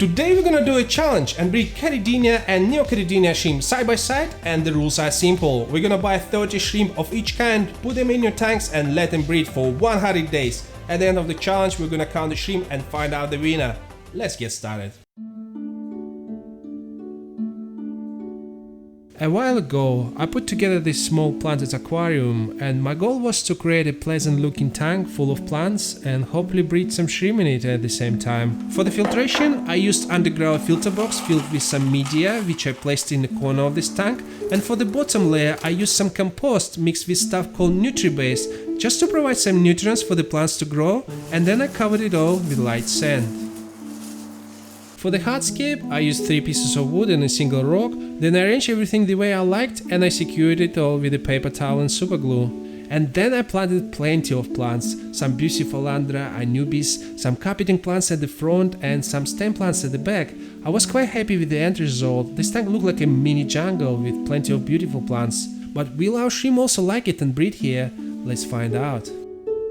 Today we're gonna do a challenge and breed Caridina and Neocaridina shrimp side by side, and the rules are simple. We're gonna buy 30 shrimp of each kind, put them in your tanks and let them breed for 100 days. At the end of the challenge we're gonna count the shrimp and find out the winner. Let's get started. A while ago, I put together this small planted aquarium, and my goal was to create a pleasant looking tank full of plants and hopefully breed some shrimp in it at the same time. For the filtration, I used underground filter box filled with some media, which I placed in the corner of this tank, and for the bottom layer I used some compost mixed with stuff called NutriBase, just to provide some nutrients for the plants to grow, and then I covered it all with light sand. For the hardscape, I used 3 pieces of wood and a single rock, then I arranged everything the way I liked and I secured it all with a paper towel and super glue. And then I planted plenty of plants, some Bucephalandra, Anubis, some carpeting plants at the front and some stem plants at the back. I was quite happy with the end result. This tank looked like a mini jungle with plenty of beautiful plants. But will our shrimp also like it and breed here? Let's find out.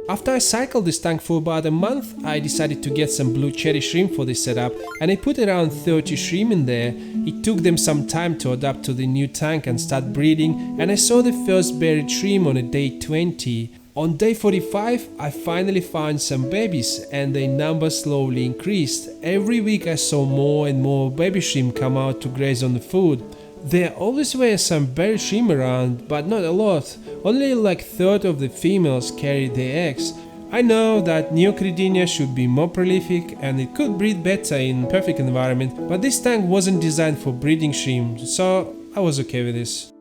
After I cycled this tank for about a month, I decided to get some blue cherry shrimp for this setup, and I put around 30 shrimp in there. It took them some time to adapt to the new tank and start breeding, and I saw the first buried shrimp on day 20. On day 45, I finally found some babies, and their number slowly increased. Every week I saw more and more baby shrimp come out to graze on the food. There always were some buried shrimp around, but not a lot. Only like 1/3 of the females carried their eggs. I know that Neocaridina should be more prolific and it could breed better in perfect environment, but this tank wasn't designed for breeding shrimp, so I was okay with this.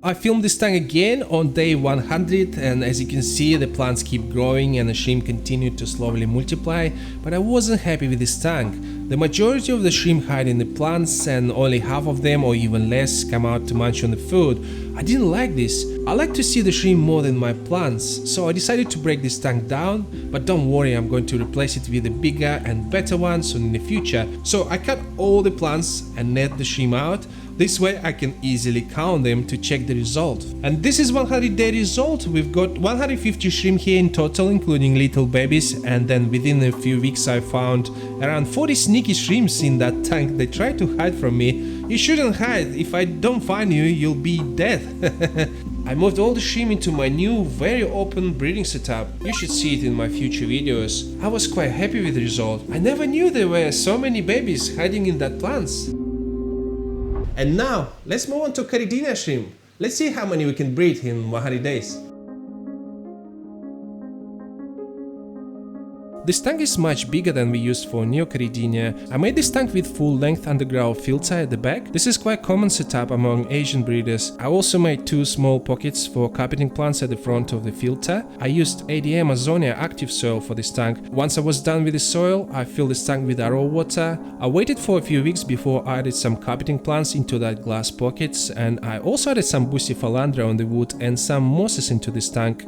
I filmed this tank again on day 100, and as you can see the plants keep growing and the shrimp continue to slowly multiply, but I wasn't happy with this tank. The majority of the shrimp hide in the plants and only half of them or even less come out to munch on the food. I didn't like this. I like to see the shrimp more than my plants, so I decided to break this tank down, but don't worry, I'm going to replace it with a bigger and better one soon in the future. So I cut all the plants and net the shrimp out. This way I can easily count them to check the result. And this is 100-day result. We've got 150 shrimp here in total, including little babies, and then within a few weeks I found around 40 sneaky shrimps in that tank. They tried to hide from me. You shouldn't hide. If I don't find you, you'll be dead. I moved all the shrimp into my new very open breeding setup. You should see it in my future videos. I was quite happy with the result. I never knew there were so many babies hiding in that plants. And now, let's move on to Caridina shrimp. Let's see how many we can breed in 100 days. This tank is much bigger than we used for Neocaridina. I made this tank with full-length underground filter at the back. This is quite common setup among Asian breeders. I also made 2 small pockets for carpeting plants at the front of the filter. I used ADM Amazonia active soil for this tank. Once I was done with the soil, I filled this tank with RO water. I waited for a few weeks before I added some carpeting plants into that glass pockets, and I also added some Bucephalandra on the wood and some mosses into this tank.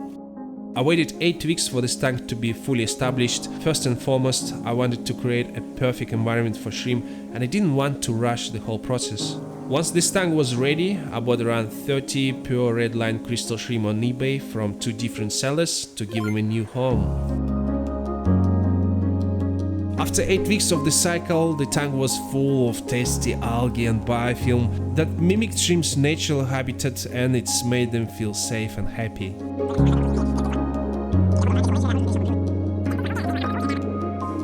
I waited 8 weeks for this tank to be fully established. First and foremost, I wanted to create a perfect environment for shrimp, and I didn't want to rush the whole process. Once this tank was ready, I bought around 30 pure red line crystal shrimp on eBay from 2 different sellers to give them a new home. After 8 weeks of the cycle, the tank was full of tasty algae and biofilm that mimicked shrimp's natural habitat, and it's made them feel safe and happy.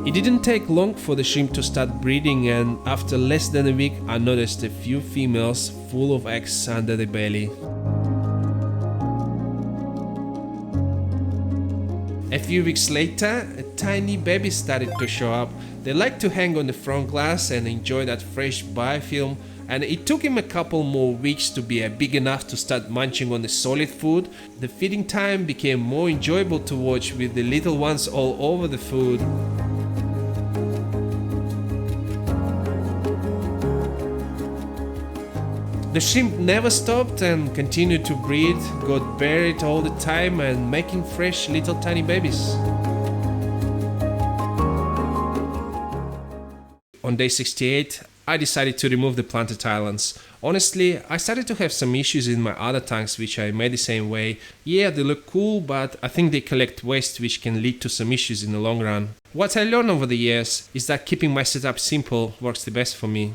It didn't take long for the shrimp to start breeding, and after less than a week I noticed a few females full of eggs under the belly. A few weeks later, a tiny baby started to show up. They like to hang on the front glass and enjoy that fresh biofilm, and it took him a couple more weeks to be big enough to start munching on the solid food. The feeding time became more enjoyable to watch with the little ones all over the food. The shrimp never stopped and continued to breed, got buried all the time and making fresh little tiny babies. On day 68, I decided to remove the planted islands. Honestly, I started to have some issues in my other tanks which I made the same way. Yeah, they look cool, but I think they collect waste which can lead to some issues in the long run. What I learned over the years is that keeping my setup simple works the best for me.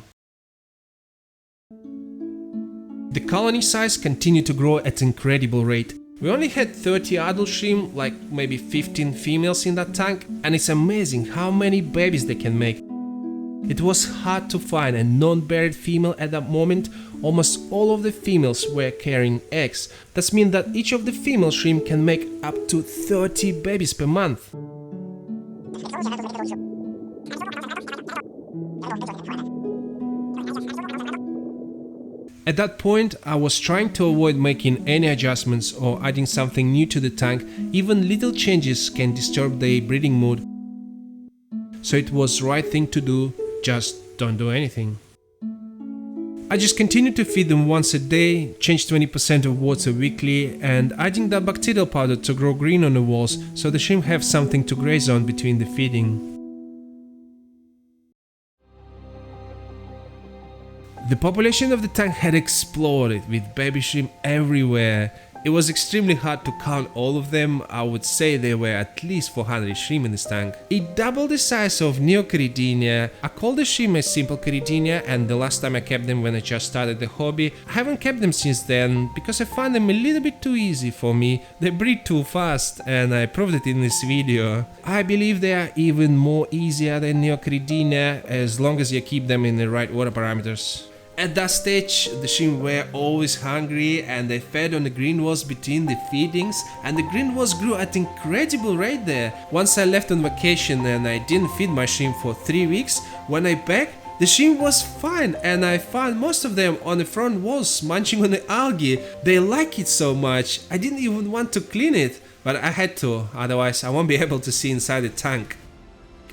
The colony size continued to grow at an incredible rate. We only had 30 adult shrimp, like maybe 15 females in that tank, and it's amazing how many babies they can make. It was hard to find a non-buried female at that moment. Almost all of the females were carrying eggs. That means that each of the female shrimp can make up to 30 babies per month. At that point, I was trying to avoid making any adjustments or adding something new to the tank. Even little changes can disturb the breeding mood. So it was the right thing to do, just don't do anything. I just continued to feed them once a day, change 20% of water weekly, and adding that bacterial powder to grow green on the walls so the shrimp have something to graze on between the feeding. The population of the tank had exploded with baby shrimp everywhere. It was extremely hard to count all of them. I would say there were at least 400 shrimp in this tank. It doubled the size of Neocaridina. I call the shrimp a simple Caridina, and the last time I kept them when I just started the hobby. I haven't kept them since then because I find them a little bit too easy for me. They breed too fast, and I proved it in this video. I believe they are even more easier than Neocaridina as long as you keep them in the right water parameters. At that stage, the shrimp were always hungry and they fed on the green walls between the feedings, and the green walls grew at an incredible rate there. Once I left on vacation and I didn't feed my shrimp for 3 weeks, when I back, the shrimp was fine, and I found most of them on the front walls munching on the algae. They like it so much, I didn't even want to clean it, but I had to, otherwise I won't be able to see inside the tank.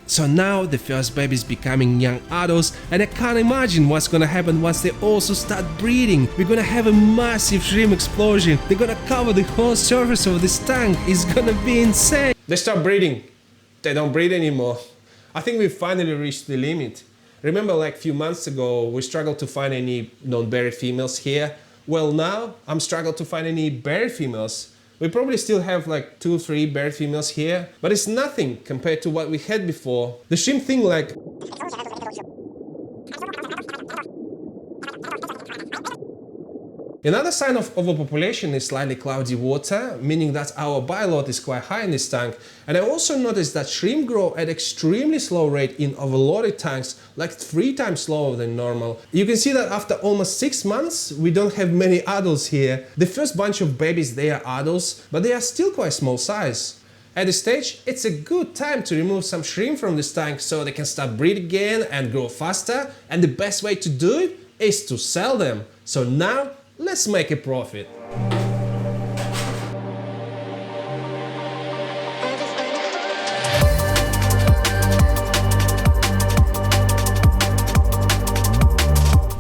So now the first baby is becoming young adults, and I can't imagine what's gonna happen once they also start breeding. We're gonna have a massive shrimp explosion. They're gonna cover the whole surface of this tank. It's gonna be insane. They start breeding. They don't breed anymore. I think we finally reached the limit. Remember, like a few months ago, we struggled to find any non-buried females here. Well, now I'm struggling to find any buried females. We probably still have like 2-3 buried females here, but it's nothing compared to what we had before. The shrimp thing like... Another sign of overpopulation is slightly cloudy water, meaning that our bioload is quite high in this tank. And I also noticed that shrimp grow at extremely slow rate in overloaded tanks, like 3 times slower than normal. You can see that after almost 6 months, we don't have many adults here. The first bunch of babies, they are adults, but they are still quite small size. At this stage, it's a good time to remove some shrimp from this tank so they can start breeding again and grow faster. And the best way to do it is to sell them. So now, let's make a profit.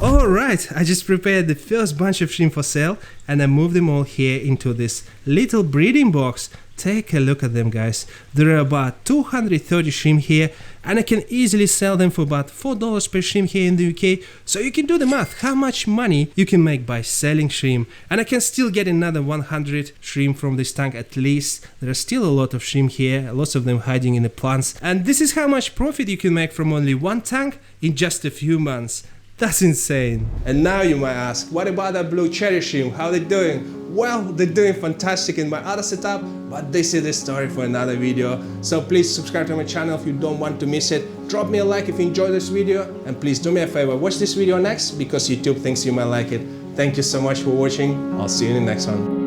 Alright, I just prepared the first bunch of shrimp for sale, and I moved them all here into this little breeding box. Take a look at them, guys. There are about 230 shrimp here, and I can easily sell them for about $4 per shrimp here in the UK. So you can do the math, how much money you can make by selling shrimp. And I can still get another 100 shrimp from this tank at least. There are still a lot of shrimp here, lots of them hiding in the plants. And this is how much profit you can make from only one tank in just a few months. That's insane. And now you might ask, what about that blue cherry shrimp? How are they doing? Well, they're doing fantastic in my other setup, but this is the story for another video. So please subscribe to my channel if you don't want to miss it. Drop me a like if you enjoyed this video, and please do me a favor, watch this video next because YouTube thinks you might like it. Thank you so much for watching. I'll see you in the next one.